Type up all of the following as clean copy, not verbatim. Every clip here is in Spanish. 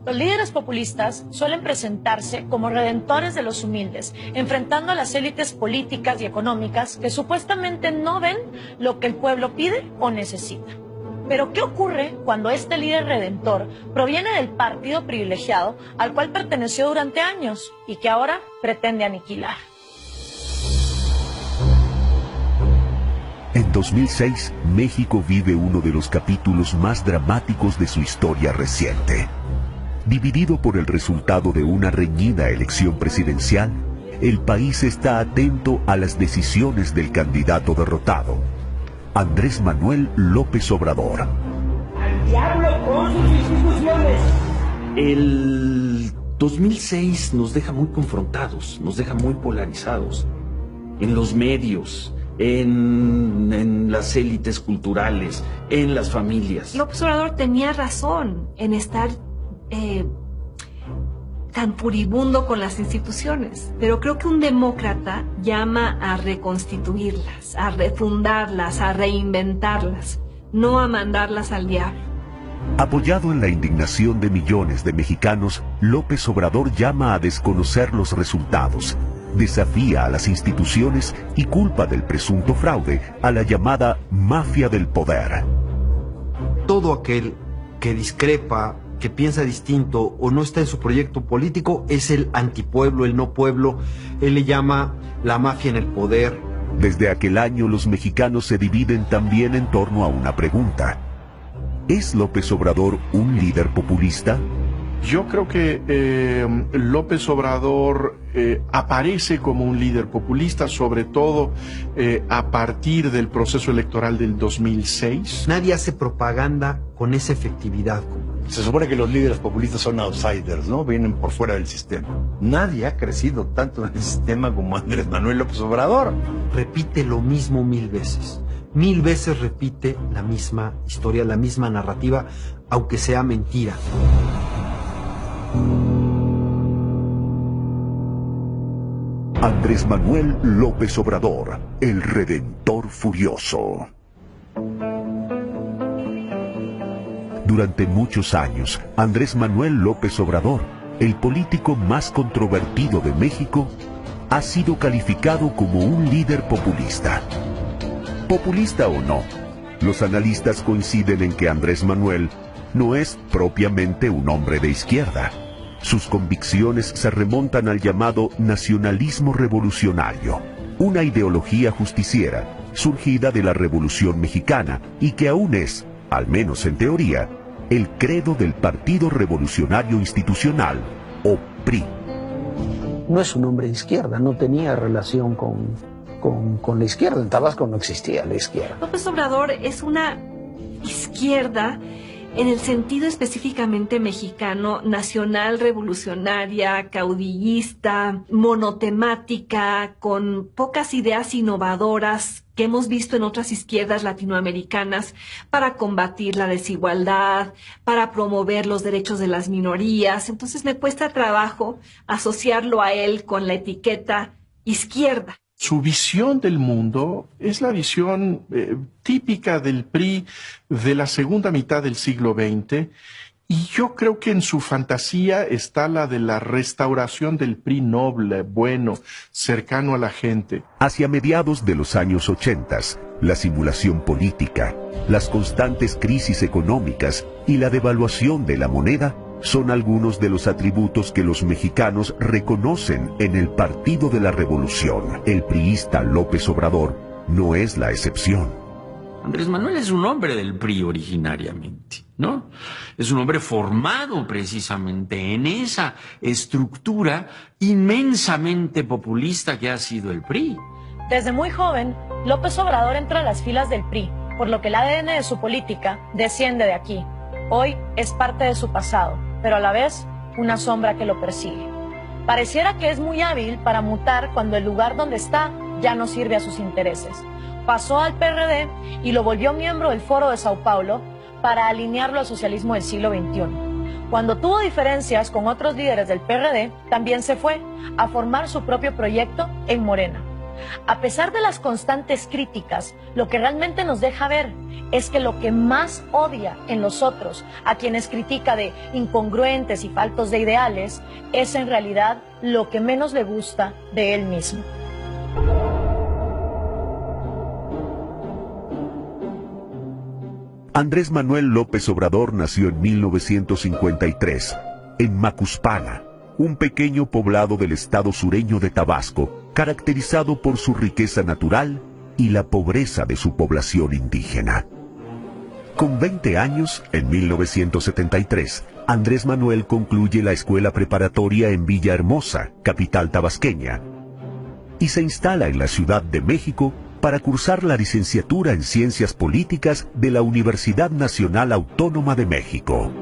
Los líderes populistas suelen presentarse como redentores de los humildes, enfrentando a las élites políticas y económicas que supuestamente no ven lo que el pueblo pide o necesita. Pero ¿qué ocurre cuando este líder redentor proviene del partido privilegiado al cual perteneció durante años y que ahora pretende aniquilar? En 2006, México vive uno de los capítulos más dramáticos de su historia reciente. Dividido por el resultado de una reñida elección presidencial, el país está atento a las decisiones del candidato derrotado, Andrés Manuel López Obrador. ¡Al diablo con sus instituciones! El 2006 nos deja muy confrontados, nos deja muy polarizados en los medios, en las élites culturales, en las familias. López Obrador tenía razón en estar tan furibundo con las instituciones, pero creo que un demócrata llama a reconstituirlas, a refundarlas, a reinventarlas, no a mandarlas al diablo. Apoyado en la indignación de millones de mexicanos, López Obrador llama a desconocer los resultados, desafía a las instituciones y culpa del presunto fraude a la llamada mafia del poder. Todo aquel que discrepa, que piensa distinto o no está en su proyecto político es el antipueblo, el no pueblo. Él le llama la mafia en el poder. Desde aquel año los mexicanos se dividen también en torno a una pregunta. ¿Es López Obrador un líder populista? Yo creo que López Obrador aparece como un líder populista, sobre todo a partir del proceso electoral del 2006. Nadie hace propaganda con esa efectividad. Se supone que los líderes populistas son outsiders, ¿no? Vienen por fuera del sistema. Nadie ha crecido tanto en el sistema como Andrés Manuel López Obrador. Repite lo mismo 1000 veces. 1000 veces repite la misma historia, la misma narrativa, aunque sea mentira. Andrés Manuel López Obrador, el Redentor Furioso. Durante muchos años, Andrés Manuel López Obrador, el político más controvertido de México, ha sido calificado como un líder populista. Populista o no, los analistas coinciden en que Andrés Manuel no es propiamente un hombre de izquierda. Sus convicciones se remontan al llamado nacionalismo revolucionario, una ideología justiciera surgida de la Revolución Mexicana y que aún es, al menos en teoría, el credo del Partido Revolucionario Institucional, o PRI. No es un hombre de izquierda, no tenía relación con la izquierda. En Tabasco no existía la izquierda. López Obrador es una izquierda en el sentido específicamente mexicano, nacional, revolucionaria, caudillista, monotemática, con pocas ideas innovadoras que hemos visto en otras izquierdas latinoamericanas para combatir la desigualdad, para promover los derechos de las minorías. Entonces me cuesta trabajo asociarlo a él con la etiqueta izquierda. Su visión del mundo es la visión típica del PRI de la segunda mitad del siglo XX, y yo creo que en su fantasía está la de la restauración del PRI noble, bueno, cercano a la gente. Hacia mediados de los años 80, la simulación política, las constantes crisis económicas y la devaluación de la moneda son algunos de los atributos que los mexicanos reconocen en el Partido de la Revolución. El priista López Obrador no es la excepción. Andrés Manuel es un hombre del PRI originariamente, ¿no? Es un hombre formado precisamente en esa estructura inmensamente populista que ha sido el PRI. Desde muy joven, López Obrador entra a las filas del PRI, por lo que el ADN de su política desciende de aquí. Hoy es parte de su pasado, pero a la vez una sombra que lo persigue. Pareciera que es muy hábil para mutar cuando el lugar donde está ya no sirve a sus intereses. Pasó al PRD y lo volvió miembro del Foro de Sao Paulo para alinearlo al socialismo del siglo XXI. Cuando tuvo diferencias con otros líderes del PRD, también se fue a formar su propio proyecto en Morena. A pesar de las constantes críticas, lo que realmente nos deja ver es que lo que más odia en los otros, a quienes critica de incongruentes y faltos de ideales, es en realidad lo que menos le gusta de él mismo. Andrés Manuel López Obrador nació en 1953, en Macuspana, un pequeño poblado del estado sureño de Tabasco, caracterizado por su riqueza natural y la pobreza de su población indígena. Con 20 años, en 1973, Andrés Manuel concluye la escuela preparatoria en Villahermosa, capital tabasqueña, y se instala en la Ciudad de México para cursar la licenciatura en Ciencias Políticas de la Universidad Nacional Autónoma de México.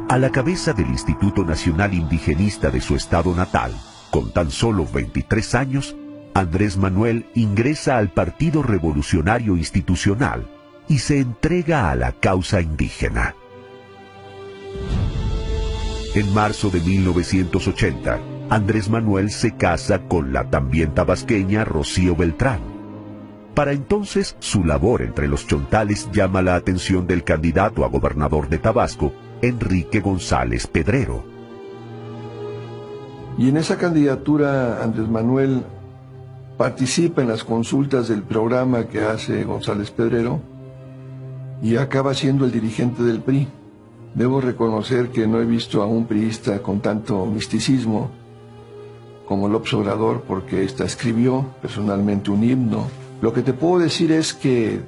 A la cabeza del Instituto Nacional Indigenista de su estado natal, con tan solo 23 años, Andrés Manuel ingresa al Partido Revolucionario Institucional y se entrega a la causa indígena. En marzo de 1980, Andrés Manuel se casa con la también tabasqueña Rocío Beltrán. Para entonces, su labor entre los chontales llama la atención del candidato a gobernador de Tabasco, Enrique González Pedrero. Y en esa candidatura, Andrés Manuel participa en las consultas del programa que hace González Pedrero y acaba siendo el dirigente del PRI. Debo reconocer que no he visto a un priista con tanto misticismo como López Obrador, porque escribió personalmente un himno. Lo que te puedo decir es que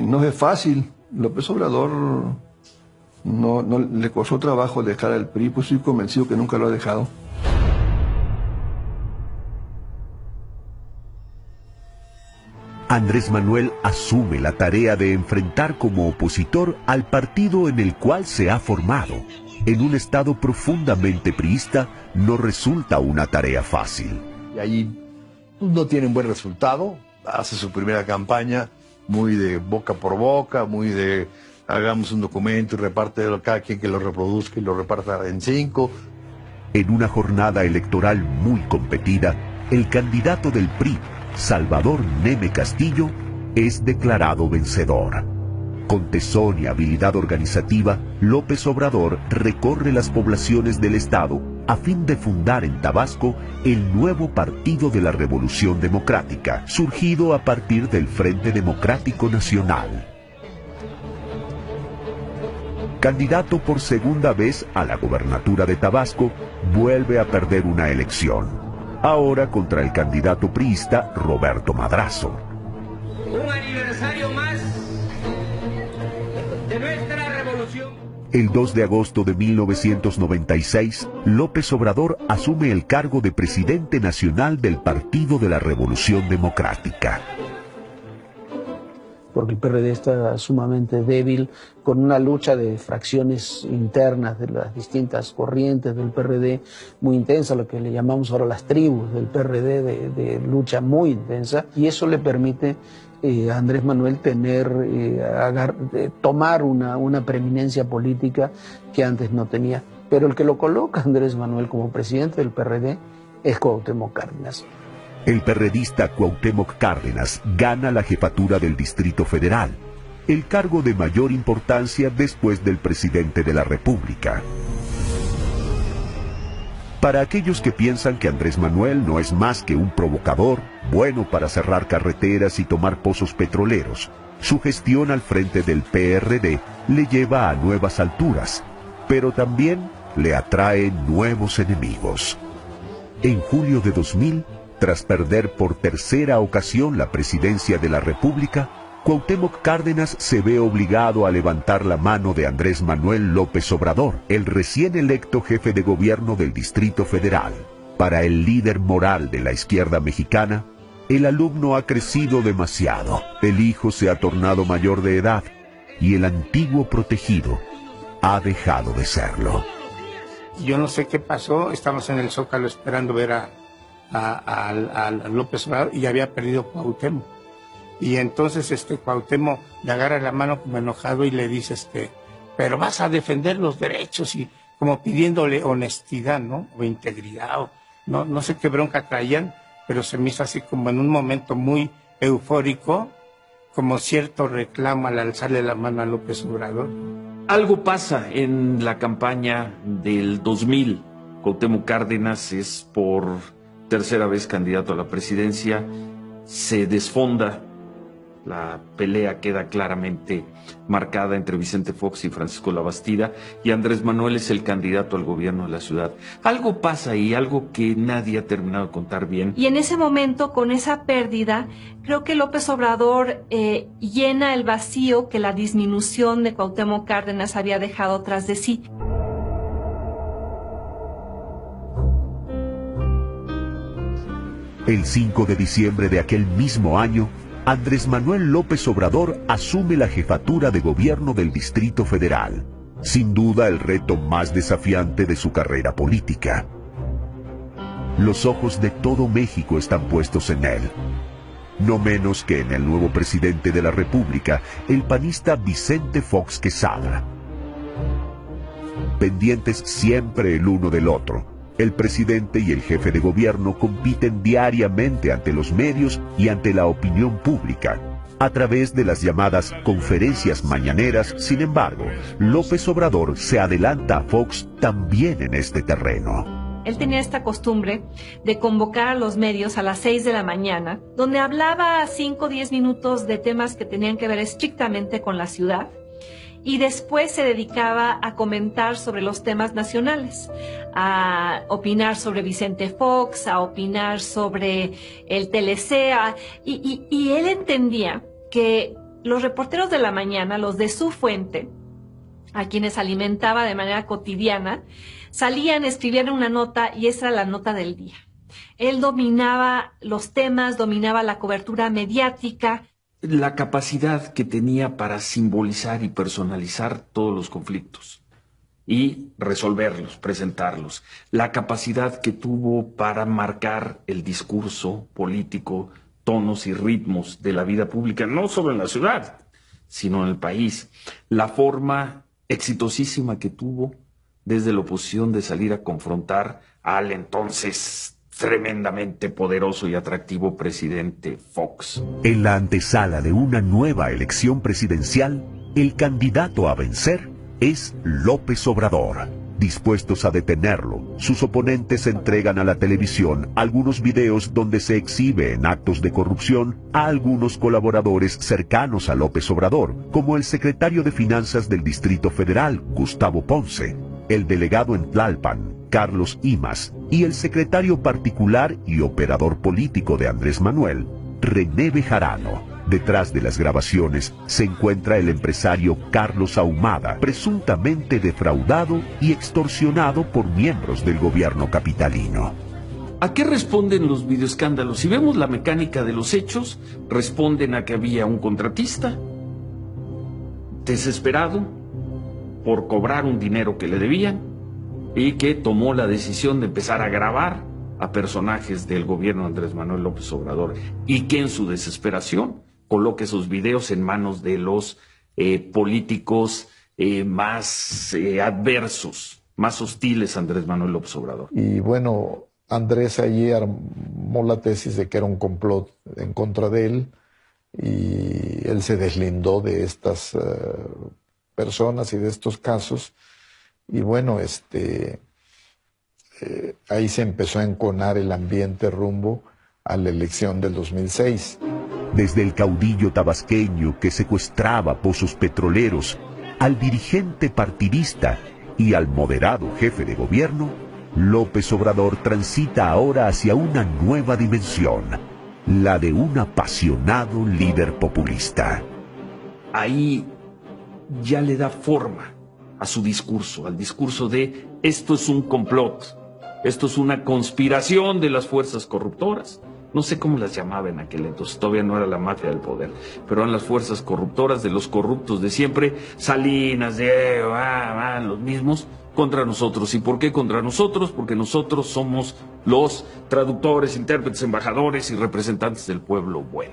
no es fácil. López Obrador no le costó trabajo dejar al PRI, pues estoy convencido que nunca lo ha dejado. Andrés Manuel asume la tarea de enfrentar como opositor al partido en el cual se ha formado. En un estado profundamente priista, no resulta una tarea fácil. Y allí no tiene un buen resultado, hace su primera campaña muy de boca por boca, muy de hagamos un documento y reparte cada quien que lo reproduzca y lo reparta en 5. En una jornada electoral muy competida, el candidato del PRI, Salvador Neme Castillo, es declarado vencedor. Con tesón y habilidad organizativa, López Obrador recorre las poblaciones del estado a fin de fundar en Tabasco el nuevo Partido de la Revolución Democrática, surgido a partir del Frente Democrático Nacional. Candidato por segunda vez a la gobernatura de Tabasco, vuelve a perder una elección, ahora contra el candidato priista Roberto Madrazo. Un aniversario más de nuestra revolución. El 2 de agosto de 1996, López Obrador asume el cargo de presidente nacional del Partido de la Revolución Democrática. Porque el PRD está sumamente débil, con una lucha de fracciones internas de las distintas corrientes del PRD muy intensa, lo que le llamamos ahora las tribus del PRD, de lucha muy intensa, y eso le permite a Andrés Manuel tomar una preeminencia política que antes no tenía. Pero el que lo coloca a Andrés Manuel como presidente del PRD es Cuauhtémoc Cárdenas. El perredista Cuauhtémoc Cárdenas gana la jefatura del Distrito Federal, el cargo de mayor importancia después del presidente de la República. Para aquellos que piensan que Andrés Manuel no es más que un provocador, bueno para cerrar carreteras y tomar pozos petroleros, su gestión al frente del PRD le lleva a nuevas alturas, pero también le atrae nuevos enemigos. En julio de 2000, tras perder por tercera ocasión la presidencia de la República, Cuauhtémoc Cárdenas se ve obligado a levantar la mano de Andrés Manuel López Obrador, el recién electo jefe de gobierno del Distrito Federal. Para el líder moral de la izquierda mexicana, el alumno ha crecido demasiado, el hijo se ha tornado mayor de edad y el antiguo protegido ha dejado de serlo. Yo no sé qué pasó, estamos en el Zócalo esperando ver a López Obrador y había perdido Cuauhtémoc. Y entonces Cuauhtémoc le agarra la mano como enojado y le dice, pero vas a defender los derechos y como pidiéndole honestidad, ¿no? O integridad, no sé qué bronca traían, pero se me hizo así como en un momento muy eufórico, como cierto reclamo al alzarle la mano a López Obrador. Algo pasa en la campaña del 2000. Cuauhtémoc Cárdenas es por tercera vez candidato a la presidencia, se desfonda, la pelea queda claramente marcada entre Vicente Fox y Francisco Labastida, y Andrés Manuel es el candidato al gobierno de la ciudad. Algo pasa ahí, algo que nadie ha terminado de contar bien. Y en ese momento, con esa pérdida, creo que López Obrador llena el vacío que la disminución de Cuauhtémoc Cárdenas había dejado tras de sí. El 5 de diciembre de aquel mismo año, Andrés Manuel López Obrador asume la jefatura de gobierno del Distrito Federal, sin duda el reto más desafiante de su carrera política. Los ojos de todo México están puestos en él, no menos que en el nuevo presidente de la República, el panista Vicente Fox Quesada. Pendientes siempre el uno del otro, el presidente y el jefe de gobierno compiten diariamente ante los medios y ante la opinión pública, a través de las llamadas conferencias mañaneras. Sin embargo, López Obrador se adelanta a Fox también en este terreno. Él tenía esta costumbre de convocar a los medios a las 6 de la mañana, donde hablaba 5 o 10 minutos de temas que tenían que ver estrictamente con la ciudad, y después se dedicaba a comentar sobre los temas nacionales, a opinar sobre Vicente Fox, a opinar sobre el TLC, y él entendía que los reporteros de la mañana, los de su fuente, a quienes alimentaba de manera cotidiana, salían, escribían una nota y esa era la nota del día. Él dominaba los temas, dominaba la cobertura mediática. La capacidad que tenía para simbolizar y personalizar todos los conflictos y resolverlos, presentarlos. La capacidad que tuvo para marcar el discurso político, tonos y ritmos de la vida pública, no solo en la ciudad, sino en el país. La forma exitosísima que tuvo desde la oposición de salir a confrontar al entonces tremendamente poderoso y atractivo presidente Fox. En la antesala de una nueva elección presidencial, el candidato a vencer es López Obrador. Dispuestos a detenerlo, sus oponentes entregan a la televisión algunos videos donde se exhibe en actos de corrupción a algunos colaboradores cercanos a López Obrador, como el secretario de Finanzas del Distrito Federal, Gustavo Ponce, el delegado en Tlalpan, Carlos Imas, y el secretario particular y operador político de Andrés Manuel, René Bejarano. Detrás de las grabaciones se encuentra el empresario Carlos Ahumada, presuntamente defraudado y extorsionado por miembros del gobierno capitalino. ¿A qué responden los videoescándalos? Si vemos la mecánica de los hechos, responden a que había un contratista desesperado por cobrar un dinero que le debían y que tomó la decisión de empezar a grabar a personajes del gobierno de Andrés Manuel López Obrador y que en su desesperación coloque esos videos en manos de los políticos más adversos, más hostiles a Andrés Manuel López Obrador. Y bueno, Andrés allí armó la tesis de que era un complot en contra de él y él se deslindó de estas personas y de estos casos. Y bueno, ahí se empezó a enconar el ambiente rumbo a la elección del 2006. Desde el caudillo tabasqueño que secuestraba pozos petroleros, al dirigente partidista y al moderado jefe de gobierno, López Obrador transita ahora hacia una nueva dimensión, la de un apasionado líder populista. Ahí ya le da forma a su discurso, al discurso de esto es un complot, esto es una conspiración de las fuerzas corruptoras. No sé cómo las llamaba en aquel entonces, todavía no era la mafia del poder, pero eran las fuerzas corruptoras de los corruptos de siempre, Salinas, Diego, los mismos, contra nosotros. ¿Y por qué contra nosotros? Porque nosotros somos los traductores, intérpretes, embajadores y representantes del pueblo bueno.